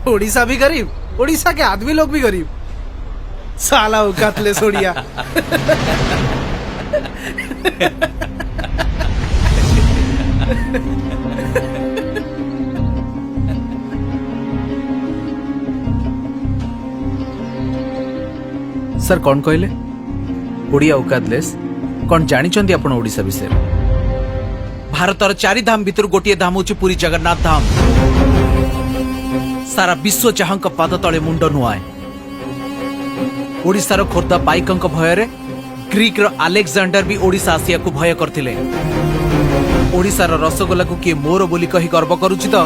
उड़ीसा भी गरीब, उड़ीसा के आदमी लोग भी गरीब। साला औकात ले सोड़िया। सर कौन कहले ओडिया औकात लेस कौन जानी आपण ओडिशा विषय? भारतर चारि धाम भितर गोटे धाम होची पुरी जगन्नाथ धाम। सारा विश्व जहां पाद तले मुंड नुआए। ओडिशार खोर्धा पाइकंक भୟରେ ग्रीक रो अलेक्जेंडर भी ओडिशा आसिया को भय करथिले। ओडिशार रसगोला को किए मोर बोली कही गर्व करूची तो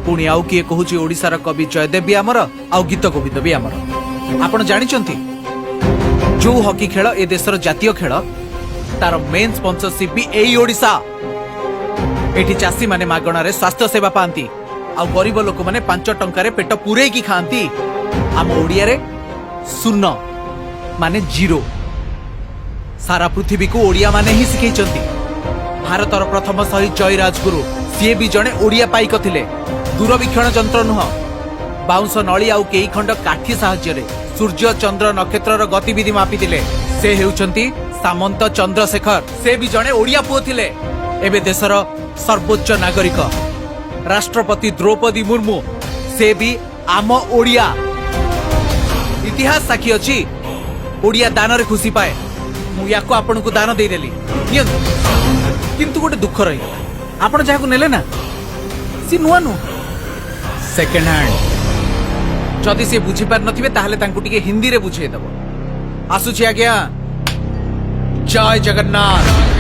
पुणी आउ किए कहूची ओडिशार कवि जयदेव भी आमर आउ गीत गोविंद भी आमर। आपण जानिचंती जो हॉकी खेल ए देशर जातीय खेल तार मेन स्पॉन्सरशिप भी एई ओडिशा। एठी चासी माने मागणारे स्वास्थ्य सेवा पांती आ गरीब लोक माने 5 टंकारे पेट पुरे की खांती। आम ओडिया रे शून्य माने जीरो। सारा पृथ्वी को ओडिया माने ही सिखैचंती। भारतर प्रथम शहीद जय राजगुरु सी भी जणे ओडिया पाइक थिले। दूरवीक्षण जंत्र नुह बाउंस नली आउ केई खंड काठी साहाय्य रे सूर्य चंद्र नक्षत्र गतिविधि मापिथिले। से हेउचंती सामंत चंद्रशेखर। से भी जणे ओडिया पुओ थिले। एबे देशर सर्वोच्च नागरिक राष्ट्रपति द्रौपदी मुर्मू से भी आम ओडिया। इतिहास साक्षी अछि ओडिया दान रे खुशी पाए। मु याको आपन को दान दे देली किंतु गोटे दुख रही आपण जाको नेले ना सी नुआ नु सेकंड हैंड। जदि से बुझी पार नथिबे ताहले तांकु टिके हिंदी रे बुझे दबो। आसुछि आज्ञा। जय जगन्नाथ।